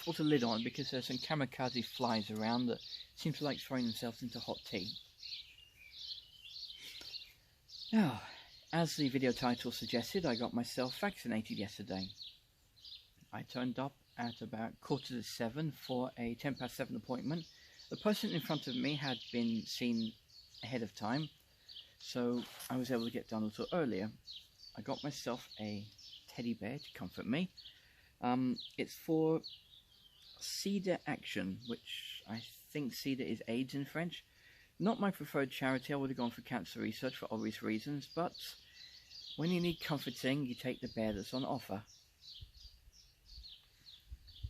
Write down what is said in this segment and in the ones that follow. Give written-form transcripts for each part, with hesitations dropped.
put a lid on because there's some kamikaze flies around that seem to like throwing themselves into hot tea. Now, as the video title suggested, I got myself vaccinated yesterday. I turned up at about 7:15 for a 7:10 appointment. The person in front of me had been seen ahead of time, so I was able to get done a little earlier. I got myself a teddy bear to comfort me. It's for Cedar Action, which I think Cedar is AIDS in French. Not my preferred charity. I would have gone for cancer research for obvious reasons, but when you need comforting, you take the bear that's on offer.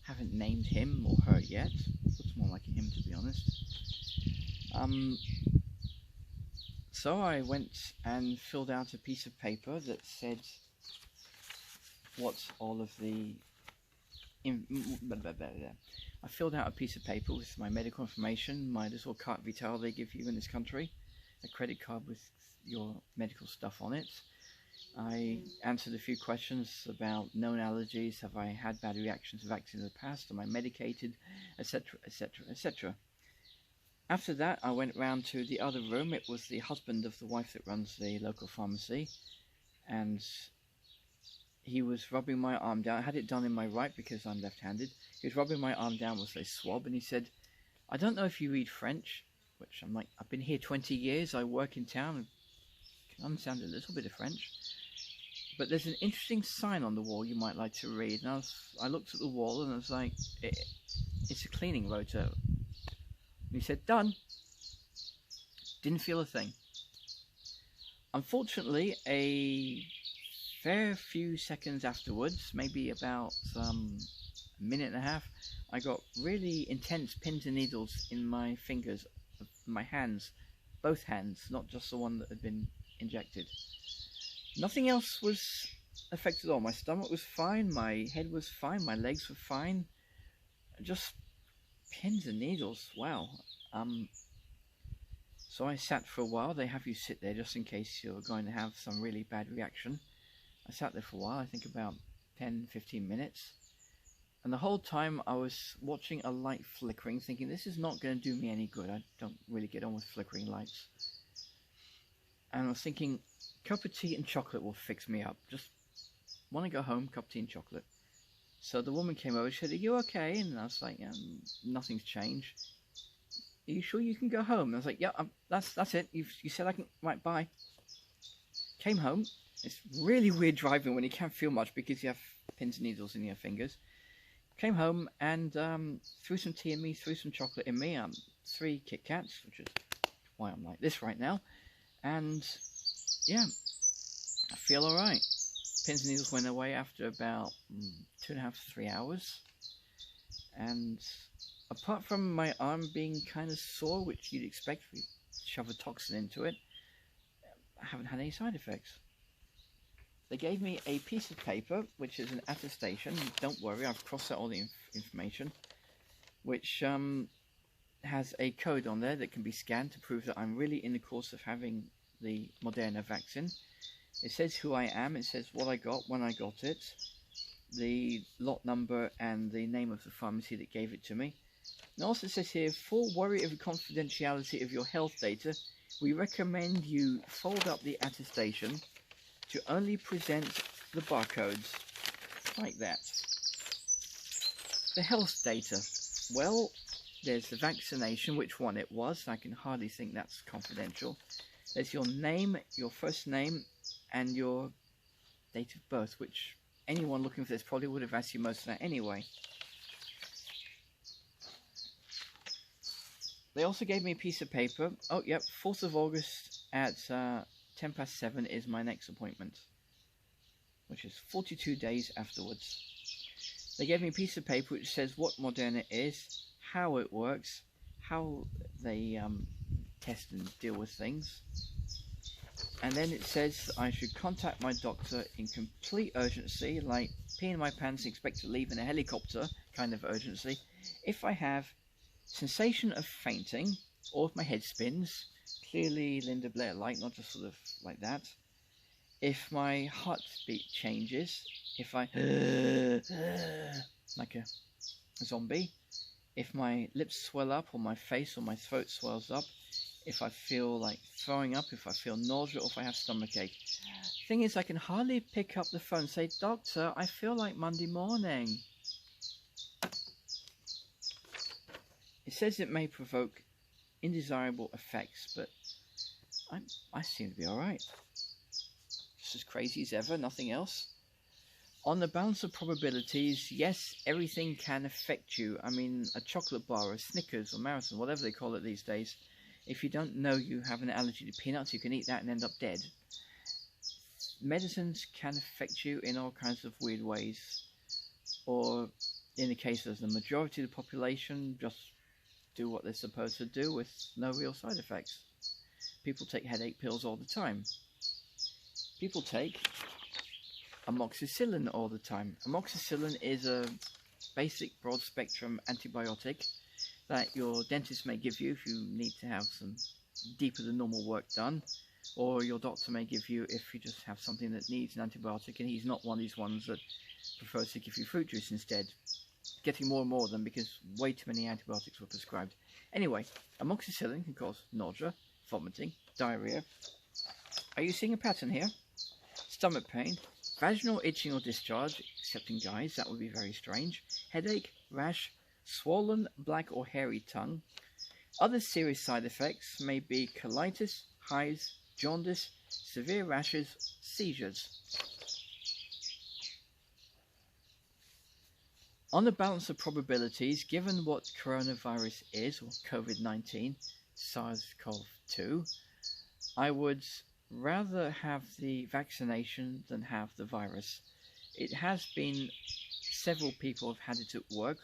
Haven't named him or her yet. Looks more like him, to be honest. So I went and filled out a piece of paper that said what all of the... I filled out a piece of paper with my medical information, my little carte vitale they give you in this country, a credit card with your medical stuff on it. I answered a few questions about known allergies, have I had bad reactions to vaccines in the past, am I medicated, etc, etc, etc. After that, I went round to the other room. It was the husband of the wife that runs the local pharmacy, and he was rubbing my arm down. I had it done in my right because I'm left-handed. He was rubbing my arm down with a swab, and he said, I don't know if you read French, which I'm like, I've been here 20 years, I work in town, and can understand a little bit of French. But there's an interesting sign on the wall you might like to read. And I looked at the wall and I was like, it's a cleaning rotor. And he said, done. Didn't feel a thing. Unfortunately, a fair few seconds afterwards, maybe about a minute and a half, I got really intense pins and needles in my fingers, my hands, both hands, not just the one that had been injected. Nothing else was affected at all. My stomach was fine, my head was fine, my legs were fine. Just pins and needles, wow. So I sat for a while. They have you sit there just in case you're going to have some really bad reaction. I sat there for a while, I think about 10-15 minutes. And the whole time I was watching a light flickering, thinking this is not going to do me any good. I don't really get on with flickering lights. And I was thinking, cup of tea and chocolate will fix me up. Just want to go home, cup of tea and chocolate. So the woman came over, she said, are you okay? And I was like, yeah, nothing's changed. Are you sure you can go home? And I was like, yeah, that's it. You said I can, right, bye. Came home. It's really weird driving when you can't feel much because you have pins and needles in your fingers. Came home and threw some tea in me, threw some chocolate in me. 3 Kit Kats, which is why I'm like this right now. And yeah, I feel alright. Pins and needles went away after about 2.5 to 3 hours. And apart from my arm being kind of sore, which you'd expect if you shove a toxin into it, I haven't had any side effects. They gave me a piece of paper, which is an attestation. Don't worry, I've crossed out all the information, which has a code on there that can be scanned to prove that I'm really in the course of having the Moderna vaccine. It says who I am, it says what I got, when I got it, the lot number and the name of the pharmacy that gave it to me. And it also says here, for worry of the confidentiality of your health data, we recommend you fold up the attestation to only present the barcodes, like that. The health data, well, there's the vaccination, which one it was, I can hardly think that's confidential. There's your name, your first name, and your date of birth, which anyone looking for this probably would have asked you most of that anyway. They also gave me a piece of paper. Oh, yep, 4th of August at 7:10 is my next appointment, which is 42 days afterwards. They gave me a piece of paper which says what Moderna is, how it works, how they test and deal with things. And then it says I should contact my doctor in complete urgency, like pee in my pants and expect to leave in a helicopter kind of urgency, if I have sensation of fainting or if my head spins, clearly Linda Blair like, not just sort of like that. If my heartbeat changes, if I like a zombie, if my lips swell up or my face or my throat swells up, if I feel like throwing up, if I feel nausea, or if I have stomachache. Thing is, I can hardly pick up the phone and say, "Doctor, I feel like Monday morning." It says it may provoke indesirable effects, but I seem to be alright. Just as crazy as ever, nothing else. On the balance of probabilities, yes, everything can affect you. I mean, a chocolate bar, a Snickers or Marathon, whatever they call it these days, if you don't know you have an allergy to peanuts, you can eat that and end up dead. Medicines can affect you in all kinds of weird ways. Or, in the case of the majority of the population, just do what they're supposed to do with no real side effects. People take headache pills all the time. People take amoxicillin all the time. Amoxicillin is a basic broad spectrum antibiotic that your dentist may give you if you need to have some deeper than normal work done, or your doctor may give you if you just have something that needs an antibiotic and he's not one of these ones that prefers to give you fruit juice instead. Getting more and more of them because way too many antibiotics were prescribed. Anyway, amoxicillin can cause nausea, vomiting, diarrhea. Are you seeing a pattern here? Stomach pain, vaginal itching or discharge, except in guys, that would be very strange. Headache, rash, swollen, black or hairy tongue. Other serious side effects may be colitis, hives, jaundice, severe rashes, seizures. On the balance of probabilities, given what coronavirus is, or COVID-19, SARS-CoV-2, I would rather have the vaccination than have the virus. It has been several people have had it at work.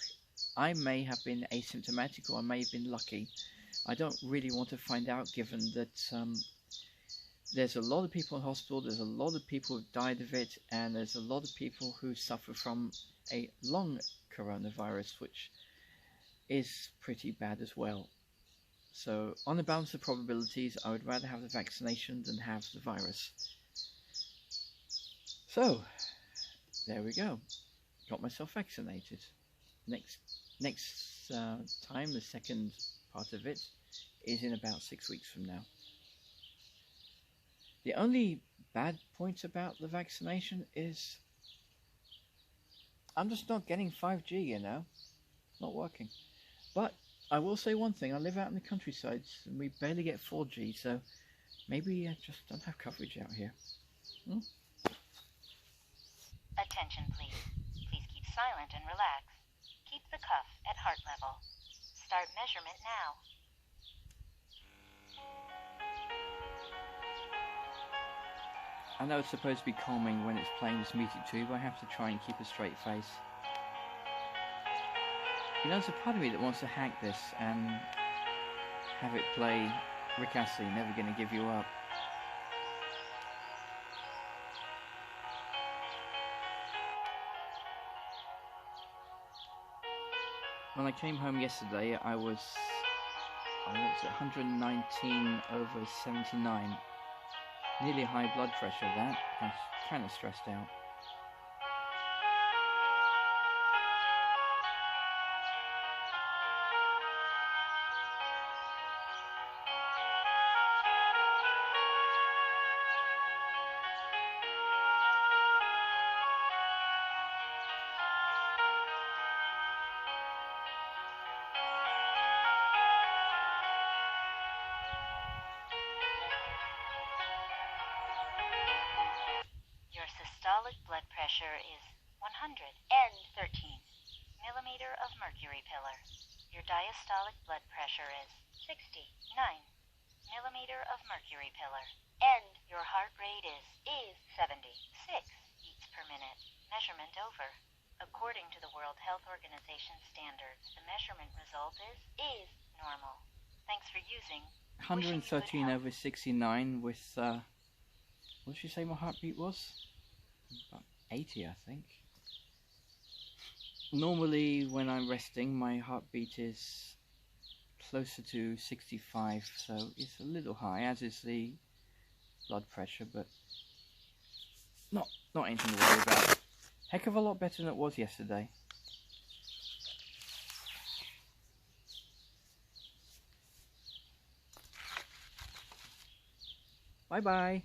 I may have been asymptomatic or I may have been lucky. I don't really want to find out, given that there's a lot of people in hospital, there's a lot of people who've died of it, and there's a lot of people who suffer from a long coronavirus, which is pretty bad as well. So, on the balance of probabilities, I would rather have the vaccination than have the virus. So, there we go. Got myself vaccinated. Next time, the second part of it, is in about 6 weeks from now. The only bad point about the vaccination is I'm just not getting 5G, you know. Not working. But I will say one thing, I live out in the countryside and we barely get 4G, so maybe I just don't have coverage out here. Attention please. Please keep silent and relax. Keep the cuff at heart level. Start measurement now. I know it's supposed to be calming when it's playing this music to you, but I have to try and keep a straight face. You know, there's a part of me that wants to hack this and have it play Rick Astley, Never Gonna Give You Up. When I came home yesterday, I was at 119/79. Nearly high blood pressure, that. I was kind of stressed out. Your systolic blood pressure is 113 millimeter of mercury pillar. Your diastolic blood pressure is 69 millimeter of mercury pillar. And your heart rate is 76 beats per minute. Measurement over. According to the World Health Organization standards, the measurement result is normal. Thanks for using 113/69 with, what did she say my heartbeat was? About 80, I think. Normally, when I'm resting, my heartbeat is closer to 65, so it's a little high, as is the blood pressure, but not anything to worry about. Heck of a lot better than it was yesterday. Bye bye.